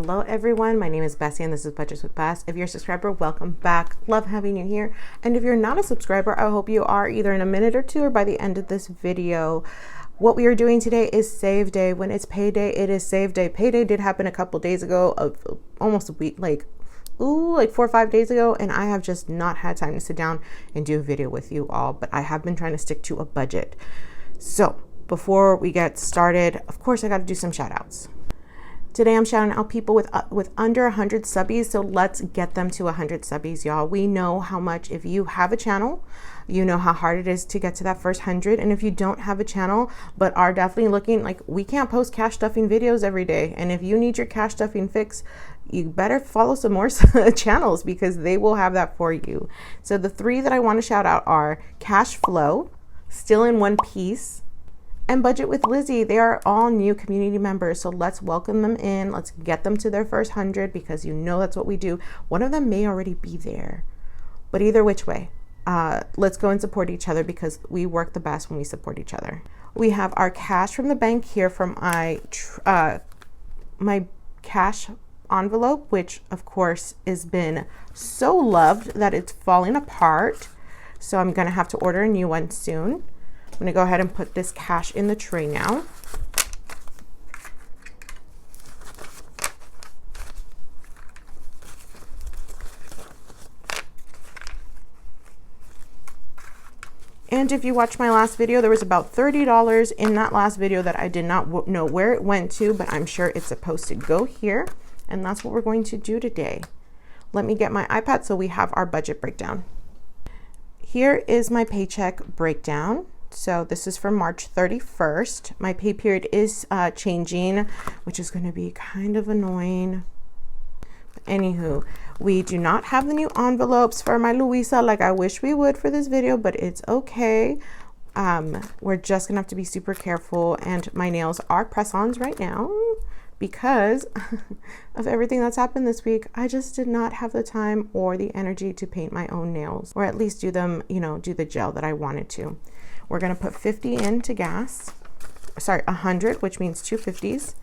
Hello everyone, my name is Bessie and this is Budgets with Bess. If you're a subscriber, welcome back. Love having you here. And if you're not a subscriber, I hope you are either in a minute or two or by the end of this video. What we are doing today is save day. When it's payday, it is save day. Payday did happen a couple days ago, of almost a week, like 4 or 5 days ago, and I have just not had time to sit down and do a video with you all, but I have been trying to stick to a budget. So before we get started, of course, I got to do some shout outs. Today I'm shouting out people with under 100 subbies, so let's get them to 100 subbies, y'all. We know how much, if you have a channel, you know how hard it is to get to that first 100. And if you don't have a channel, but are definitely looking, like, we can't post cash stuffing videos every day. And if you need your cash stuffing fix, you better follow some more channels because they will have that for you. So the three that I want to shout out are Cash Flow, Still in One Piece, and Budget with Lizzie. They are all new community members, so let's welcome them in. Let's get them to their first 100 because you know that's what we do. One of them may already be there, but either which way, let's go and support each other because we work the best when we support each other. We have our cash from the bank here from my cash envelope, which of course has been so loved that it's falling apart. So I'm gonna have to order a new one soon. I'm going to go ahead and put this cash in the tray now. And if you watched my last video, there was about $30 in that last video that I did not know where it went to, but I'm sure it's supposed to go here. And that's what we're going to do today. Let me get my iPad so we have our budget breakdown. Here is my paycheck breakdown. So this is for March 31st. My pay period is changing, which is going to be kind of annoying. But anywho, we do not have the new envelopes for my Louisa like I wish we would for this video, but it's okay. We're just going to have to be super careful. And my nails are press-ons right now because of everything that's happened this week. I just did not have the time or the energy to paint my own nails, or at least do them, do the gel that I wanted to. We're going to put 50 into gas. Sorry, 100, which means 2 50s.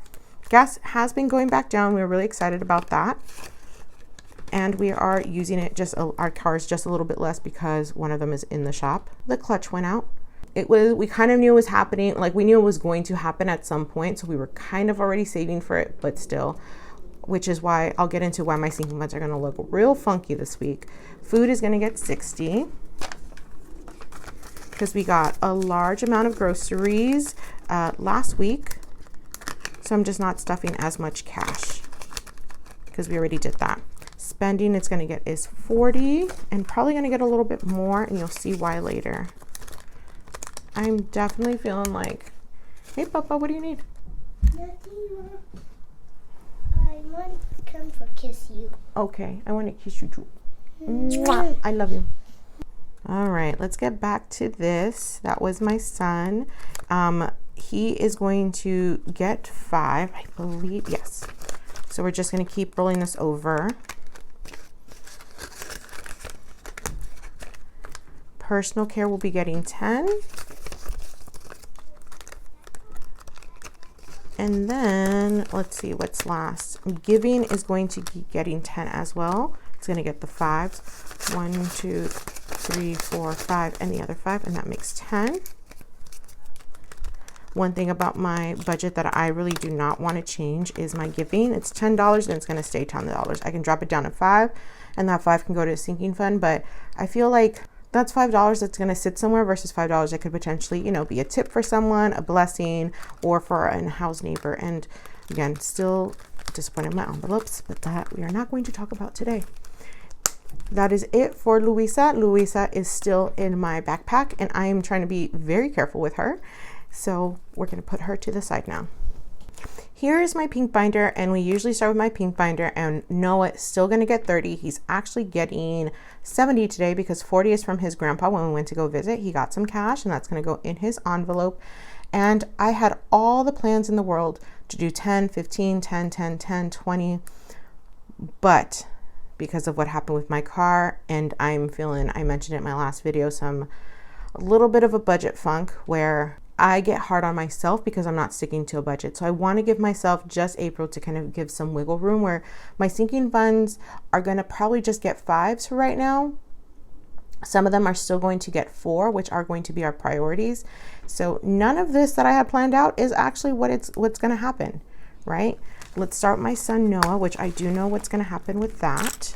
Gas has been going back down. We're really excited about that. And we are using it our car is just a little bit less because one of them is in the shop. The clutch went out. We kind of knew it was happening. Like, we knew it was going to happen at some point. So we were kind of already saving for it, but still, which is why I'll get into why my sinking funds are going to look real funky this week. Food is going to get 60. Because we got a large amount of groceries last week. So I'm just not stuffing as much cash because we already did that. Spending it's going to get is 40 and probably going to get a little bit more, and you'll see why later. I'm definitely feeling like, hey Papa, what do you need? Nothing. I want to come for kiss you. Okay, I want to kiss you too. Mwah, I love you. All right, let's get back to this. That was my son. He is going to get 5, I believe. Yes. So we're just going to keep rolling this over. Personal care will be getting 10. And then let's see what's last. Giving is going to be getting 10 as well. It's going to get the 5s. 1, 2, 3, 4, 5, and the other 5, and that makes 10. One thing about my budget that I really do not want to change is my giving. It's $10 and it's going to stay $10. I can drop it down to 5, and that 5 can go to a sinking fund, but I feel like that's $5 that's going to sit somewhere versus $5 that could potentially, be a tip for someone, a blessing, or for a house neighbor. And again, still disappointed in my envelopes, but that we are not going to talk about today. That is it for Louisa. Louisa is still in my backpack and I am trying to be very careful with her. So we're going to put her to the side now. Here is my pink binder, and we usually start with my pink binder, and Noah is still going to get 30. He's actually getting 70 today because 40 is from his grandpa when we went to go visit. He got some cash and that's going to go in his envelope. And I had all the plans in the world to do 10, 15, 10, 10, 10, 20, but because of what happened with my car, and I'm feeling, I mentioned it in my last video, a little bit of a budget funk where I get hard on myself because I'm not sticking to a budget. So I want to give myself just April to kind of give some wiggle room, where my sinking funds are going to probably just get 5s for right now. Some of them are still going to get 4, which are going to be our priorities. So none of this that I have planned out is actually what's going to happen, right? Let's start with my son Noah, which I do know what's going to happen with that.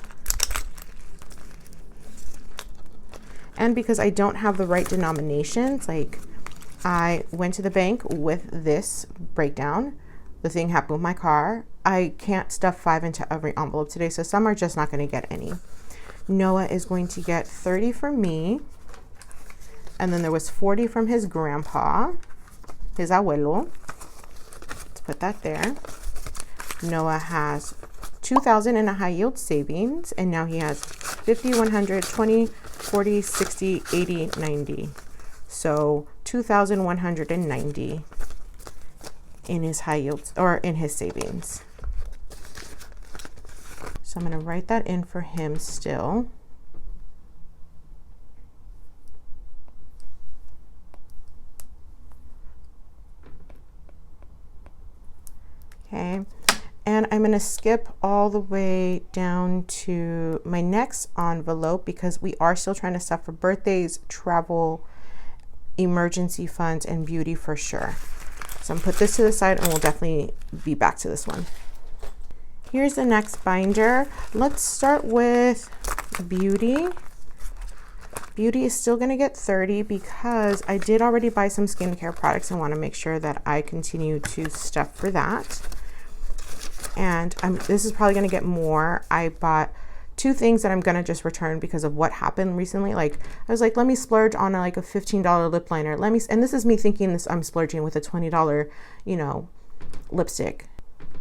And because I don't have the right denominations, like I went to the bank with this breakdown. The thing happened with my car. I can't stuff 5 into every envelope today, so some are just not going to get any. Noah is going to get 30 from me. And then there was 40 from his grandpa, his abuelo. Let's put that there. Noah has 2,000 in a high yield savings, and now he has 50, 100, 20, 40, 60, 80, 90. So 2,190 in his high yields, or in his savings. So I'm going to write that in for him still. Okay, and I'm going to skip all the way down to my next envelope because we are still trying to stuff for birthdays, travel, emergency funds, and beauty for sure. So I'm going to put this to the side and we'll definitely be back to this one. Here's the next binder. Let's start with beauty. Beauty is still going to get 30 because I did already buy some skincare products and want to make sure that I continue to stuff for that. And this is probably going to get more. I bought 2 things that I'm going to just return because of what happened recently. Like I was like, let me splurge on like a $15 lip liner. And this is me thinking this, I'm splurging with a $20, you know, lipstick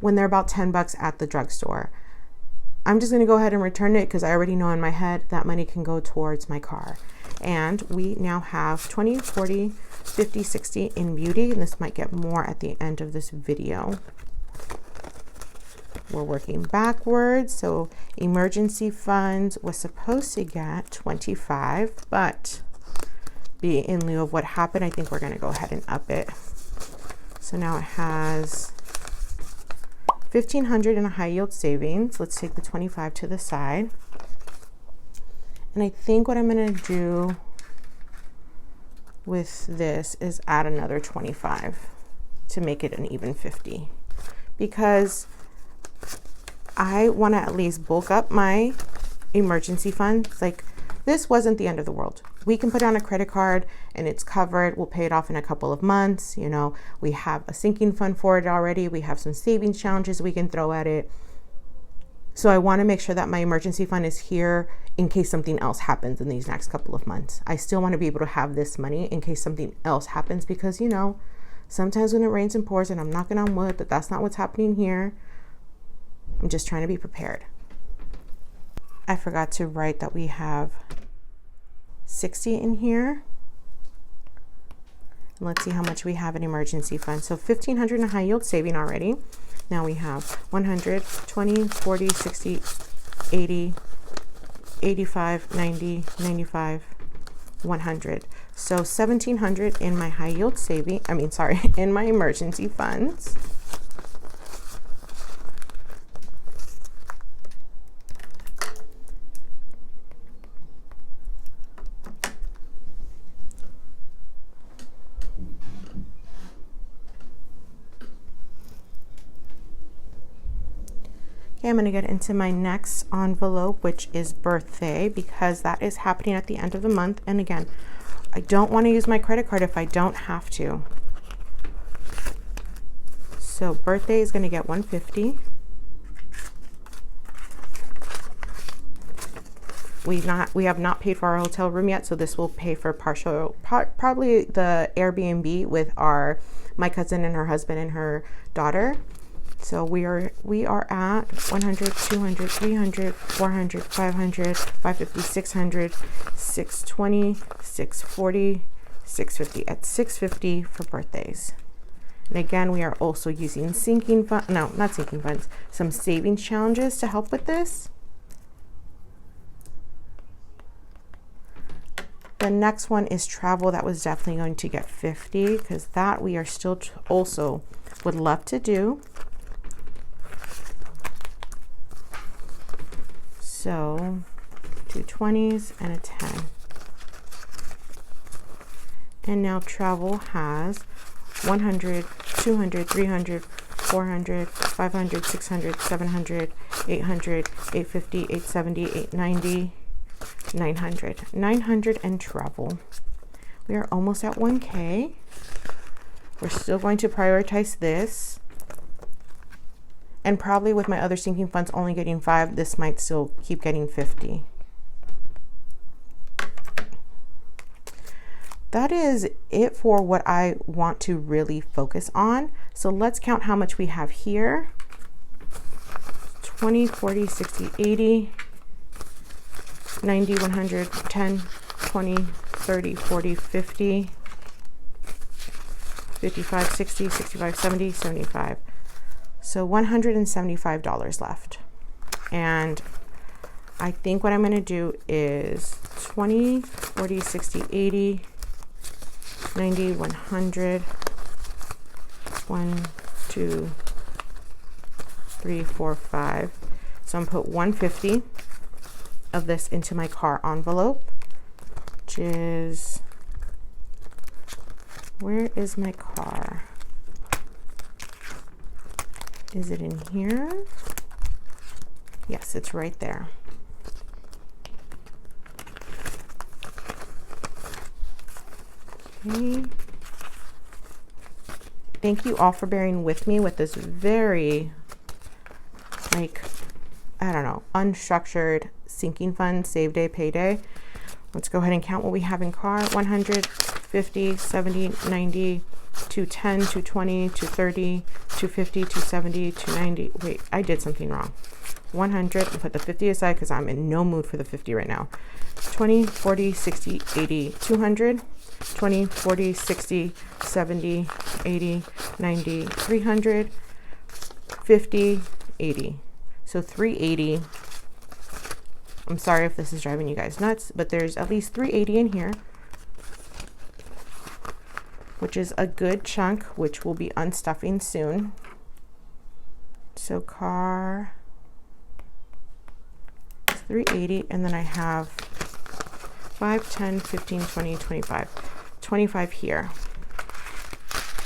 when they're about 10 bucks at the drugstore. I'm just going to go ahead and return it because I already know in my head that money can go towards my car. And we now have 20, 40, 50, 60 in beauty. And this might get more at the end of this video. We're working backwards. So emergency funds was supposed to get 25, but in lieu of what happened, I think we're going to go ahead and up it. So now it has 1,500 in a high yield savings. Let's take the 25 to the side. And I think what I'm going to do with this is add another 25 to make it an even 50, because I want to at least bulk up my emergency fund. Like, this wasn't the end of the world. We can put on a credit card and it's covered. We'll pay it off in a couple of months. You know, we have a sinking fund for it already. We have some savings challenges we can throw at it. So I want to make sure that my emergency fund is here in case something else happens in these next couple of months. I still want to be able to have this money in case something else happens, because, you know, sometimes when it rains and pours, and I'm knocking on wood that that's not what's happening here, I'm just trying to be prepared. I forgot to write that we have 60 in here. And let's see how much we have in emergency fund. So 1,500 in high yield saving already. Now we have 100, 20, 40, 60, 80, 85, 90, 95, 100. So 1,700 in my high yield saving, in my emergency funds. Okay, I'm going to get into my next envelope, which is birthday, because that is happening at the end of the month. And again, I don't want to use my credit card if I don't have to. So birthday is going to get 150. We have not paid for our hotel room yet, so this will pay for probably the Airbnb with my cousin and her husband and her daughter. So we are at 100, 200, 300, 400, 500, 550, 600, 620, 640, 650. At 650 for birthdays. And again, we are also using some savings challenges to help with this. The next one is travel. That was definitely going to get 50 because that we are still also would love to do. So 2 20s and a 10. And now travel has 100, 200, 300, 400, 500, 600, 700, 800, 850, 870, 890, 900. 900 and travel. We are almost at 1K. We're still going to prioritize this. And probably with my other sinking funds only getting 5, this might still keep getting 50. That is it for what I want to really focus on. So let's count how much we have here. 20, 40, 60, 80, 90, 100, 10, 20, 30, 40, 50, 55, 60, 65, 70, 75. So $175 left. And I think what I'm going to do is 20, 40, 60, 80, 90, 100, 1, 2, 3, 4, 5. So I'm going to put 150 of this into my car envelope, which is, where is my car? Is it in here? Yes, it's right there. Okay. Thank you all for bearing with me with this very, like, I don't know, unstructured sinking fund, save day, payday. Let's go ahead and count what we have in car. 100, 50, 70, 90, 210, 220, 230, 250, 270, 290. Wait, I did something wrong. 100, and put the 50 aside because I'm in no mood for the 50 right now. 20, 40, 60, 80, 200, 20, 40, 60, 70, 80, 90, 300, 50, 80. So 380. I'm sorry if this is driving you guys nuts, but there's at least 380 in here, which is a good chunk, which we'll be unstuffing soon. So car is 380, and then I have 5, 10, 15, 20, 25. 25 here.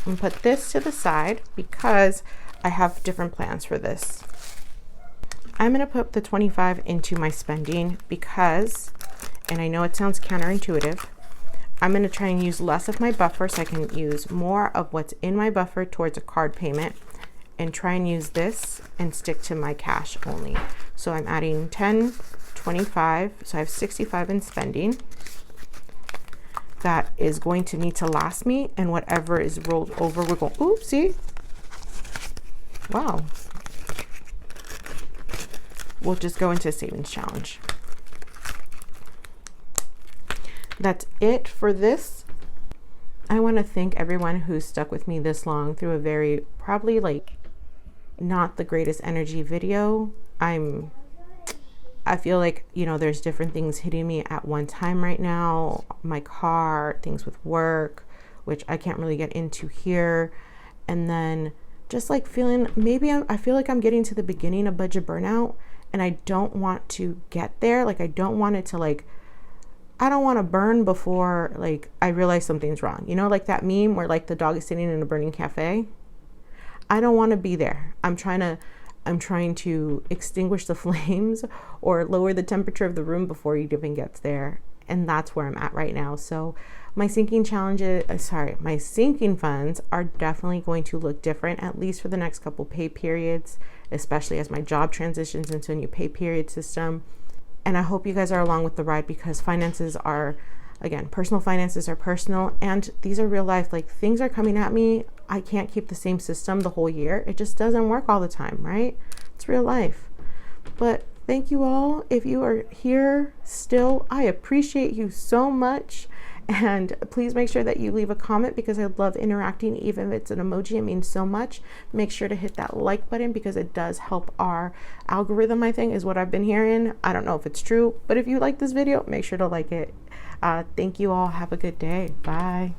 I'm gonna put this to the side because I have different plans for this. I'm gonna put the 25 into my spending because, and I know it sounds counterintuitive, I'm gonna try and use less of my buffer so I can use more of what's in my buffer towards a card payment and try and use this and stick to my cash only. So I'm adding 10, 25, so I have 65 in spending. That is going to need to last me, and whatever is rolled over, we're going, oopsie. Wow. We'll just go into a savings challenge. That's it for this. I want to thank everyone who stuck with me this long through a very, probably like not the greatest energy video. I feel like, you know, there's different things hitting me at one time right now. My car, things with work, which I can't really get into here. And then just like feeling, maybe I feel like I'm getting to the beginning of budget burnout, and I don't want to get there. Like, I don't want it to like, I don't want to burn before like I realize something's wrong. You know, like that meme where like the dog is sitting in a burning cafe. I don't want to be there. I'm trying to extinguish the flames or lower the temperature of the room before it even gets there. And that's where I'm at right now. So my sinking my sinking funds are definitely going to look different, at least for the next couple pay periods, especially as my job transitions into a new pay period system. And I hope you guys are along with the ride, because finances are, again, personal finances are personal, and these are real life. Like, things are coming at me. I can't keep the same system the whole year. It just doesn't work all the time, right? It's real life. But thank you all. If you are here still, I appreciate you so much. And please make sure that you leave a comment because I love interacting. Even if it's an emoji, it means so much. Make sure to hit that like button because it does help our algorithm, I think, is what I've been hearing. I don't know if it's true, but if you like this video, make sure to like it. Thank you all. Have a good day. Bye.